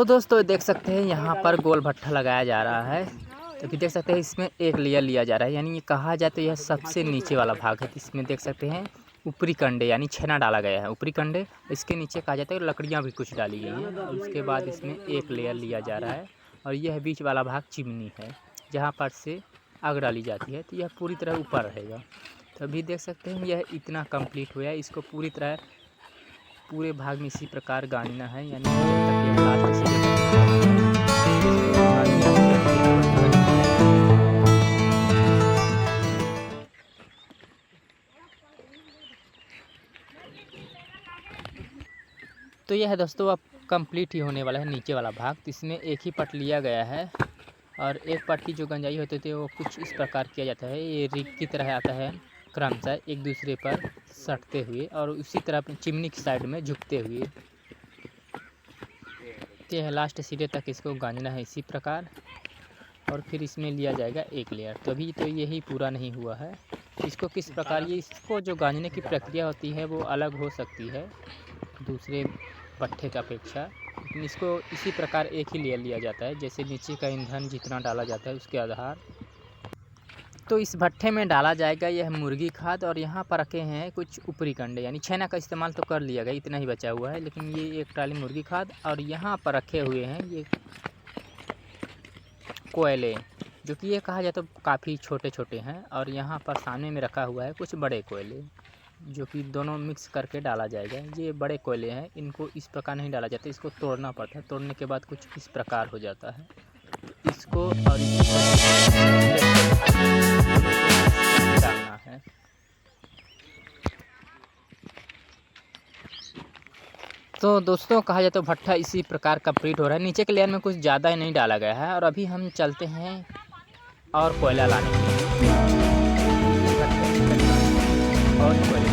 तो दोस्तों देख सकते हैं यहाँ पर गोल भट्ठा लगाया जा रहा है। तो अभी देख सकते हैं इसमें एक लेयर लिया जा रहा है, यानी ये कहा जाए तो यह सबसे नीचे वाला भाग है। इसमें देख सकते हैं ऊपरी कंडे यानी छेना डाला गया है, ऊपरी कंडे। इसके नीचे कहा जाता है लकड़ियाँ भी कुछ डाली गई हैं, और उसके बाद इसमें एक लेयर लिया जा रहा है। और यह बीच वाला भाग चिमनी है, जहाँ पर से आग डाली जाती है, तो यह पूरी तरह ऊपर रहेगा। तो अभी देख सकते हैं यह इतना कंप्लीट हुआ है। इसको पूरी तरह पूरे भाग में इसी प्रकार गाड़ना है, यानी जब तक यह लास्ट सिरे तो यह है दोस्तों अब कंप्लीट ही होने वाला है नीचे वाला भाग। तो इसमें एक ही पट लिया गया है, और एक पट की जो गंजाई होती थी वो कुछ इस प्रकार किया जाता है। ये रिग की तरह आता है, क्रमशः एक दूसरे पर सटते हुए और उसी तरह चिमनी की साइड में झुकते हुए। यह लास्ट सिरे तक इसको गांजना है इसी प्रकार, और फिर इसमें लिया जाएगा एक लेयर। तो अभी तो यही पूरा नहीं हुआ है। इसको किस प्रकार इसको जो गांजने की प्रक्रिया होती है वो अलग हो सकती है दूसरे पट्टे की अपेक्षा, लेकिन इसको इसी प्रकार एक ही लेयर लिया जाता है। जैसे नीचे का ईंधन जितना डाला जाता है उसके आधार। तो इस भट्ठे में डाला जाएगा यह मुर्गी खाद, और यहाँ पर रखे हैं कुछ ऊपरी कंडे, यानी छेना का इस्तेमाल तो कर लिया गया, इतना ही बचा हुआ है। लेकिन ये एक ट्राली मुर्गी खाद, और यहाँ पर रखे हुए हैं ये कोयले, जो कि ये कहा जाए तो काफ़ी छोटे छोटे हैं। और यहाँ पर सामने में रखा हुआ है कुछ बड़े कोयले, जो कि दोनों मिक्स करके डाला जाएगा। ये बड़े कोयले हैं, इनको इस प्रकार नहीं डाला जाता, इसको तोड़ना पड़ता है। तोड़ने के बाद कुछ इस प्रकार हो जाता है। इसको और डालना है। तो दोस्तों कहा जाए तो भट्ठा इसी प्रकार कंप्लीट हो रहा है। नीचे के लेयर में कुछ ज़्यादा ही नहीं डाला गया है, और अभी हम चलते हैं और कोयला लाने के लिए। और कोयला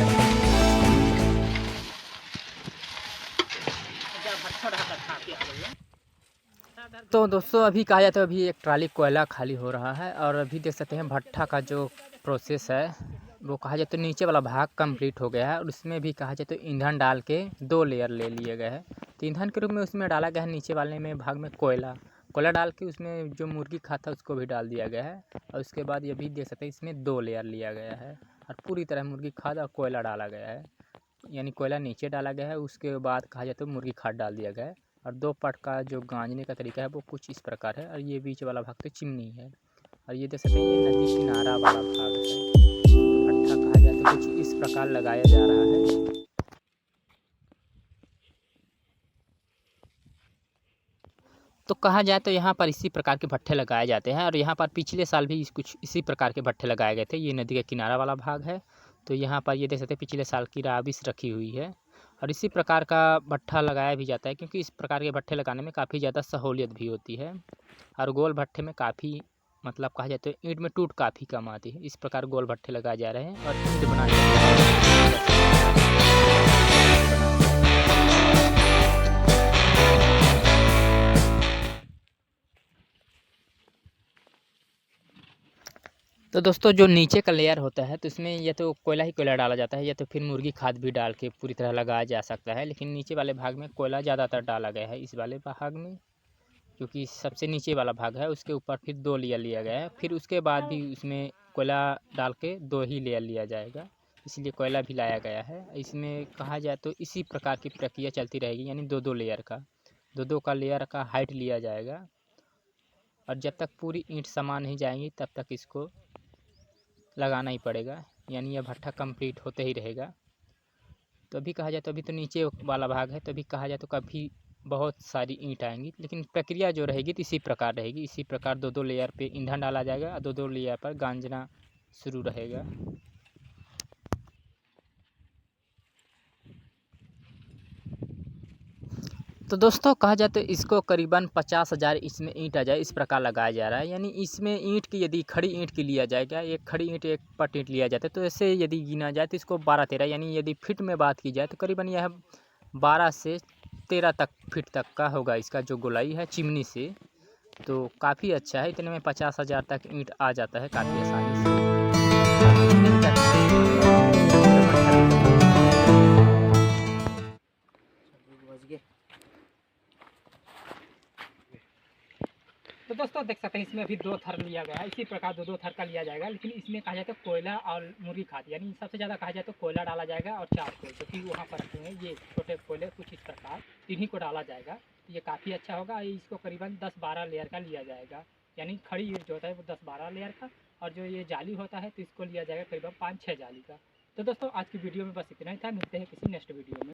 तो दोस्तों अभी कहा जाए तो अभी एक ट्राली कोयला खाली हो रहा है, और अभी देख सकते हैं भट्ठा का जो प्रोसेस है वो कहा जाए तो नीचे वाला भाग कंप्लीट हो गया है। और उसमें भी कहा जाए तो ईंधन डाल के 2 लेयर ले लिए गए हैं। तो ईंधन के रूप में उसमें डाला गया है नीचे वाले में भाग में कोयला डाल के उसमें जो मुर्गी खाता उसको भी डाल दिया गया है। और उसके बाद ये भी देख सकते हैं इसमें 2 लेयर लिया गया है, और पूरी तरह मुर्गी खाद और कोयला डाला गया है, यानी कोयला नीचे डाला गया है। उसके बाद कहा जाए तो मुर्गी खाद डाल दिया गया है। और 2 पट का जो गांजने का तरीका है वो कुछ इस प्रकार है। और ये बीच वाला भाग तो चिमनी है, और ये देख सकते हैं ये नदी किनारा वाला भाग है। भट्ठा कहा जाए तो कुछ इस प्रकार लगाया जा रहा है। तो कहा जाए तो यहाँ पर इसी प्रकार के भट्ठे लगाए जाते हैं, और यहाँ पर पिछले साल भी कुछ इसी प्रकार के भट्ठे लगाए गए थे। ये नदी का किनारा वाला भाग है। तो यहाँ पर ये देख सकते हैं पिछले साल की राबिस रखी हुई है, और इसी प्रकार का भट्ठा लगाया भी जाता है, क्योंकि इस प्रकार के भट्ठे लगाने में काफ़ी ज़्यादा सहूलियत भी होती है। और गोल भट्ठे में काफ़ी मतलब कहा जाए तो ईंट में टूट काफ़ी कम आती है। इस प्रकार गोल भट्ठे लगाए जा रहे हैं, और ईंट बनाने तो दोस्तों जो नीचे का लेयर होता है तो इसमें या तो कोयला ही कोयला डाला जाता है, या तो फिर मुर्गी खाद भी डाल के पूरी तरह लगाया जा सकता है। लेकिन नीचे वाले भाग में कोयला ज़्यादातर डाला गया है इस वाले भाग में, क्योंकि सबसे नीचे वाला भाग है। उसके ऊपर फिर 2 लेयर लिया गया है, फिर उसके बाद भी उसमें कोयला डाल के 2 ही लेयर लिया जाएगा, इसलिए कोयला भी लाया गया है। इसमें कहा जाए तो इसी प्रकार की प्रक्रिया चलती रहेगी, यानी 2-2 लेयर का 2-2 का लेयर का हाइट लिया जाएगा। और जब तक पूरी ईंट समान नहीं जाएंगी तब तक इसको लगाना ही पड़ेगा, यानी यह भट्ठा कंप्लीट होते ही रहेगा। तो अभी कहा जाए तो अभी तो नीचे वाला भाग है, तो अभी कहा जाए तो कभी बहुत सारी ईंट आएंगी, लेकिन प्रक्रिया जो रहेगी तो इसी प्रकार रहेगी। इसी प्रकार 2-2 लेयर पे ईंधन डाला जाएगा, और 2-2 लेयर पर गांजना शुरू रहेगा। तो दोस्तों कहा जाए तो इसको करीबन 50,000 इसमें ईंट आ जाए इस प्रकार लगाया जा रहा है। यानी इसमें ईंट की यदि खड़ी ईंट की लिया जाएगा, एक खड़ी ईंट एक पट ईंट लिया जाता है, तो ऐसे यदि गिना जाए तो इसको 12-13, यानी यदि फिट में बात की जाए तो करीबन यह 12 से 13 तक फिट तक का होगा इसका जो गोलाई है चिमनी से। तो काफ़ी अच्छा है, इतने में 50,000 तक ईंट आ जाता है काफ़ी आसानी से। तो दोस्तों देख सकते हैं इसमें अभी 2 थर लिया गया है, इसी प्रकार दो थर का लिया जाएगा। लेकिन इसमें कहा जाए तो कोयला और मुर्गी खाद, यानी सबसे ज़्यादा कहा जाए तो कोयला डाला जाएगा और चारकोल, जो कि वहाँ पर रखे हैं ये छोटे कोयले कुछ इस प्रकार, इन्हीं को डाला जाएगा। तो ये काफ़ी अच्छा होगा। इसको करीबन 10-12 लेयर का लिया जाएगा, यानी खड़ी जो होता है वो 10-12 लेयर का, और जो ये जाली होता है तो इसको लिया जाएगा करीबन 5-6 जाली का। तो दोस्तों आज की वीडियो में बस इतना ही था, मिलते हैं किसी नेक्स्ट वीडियो में।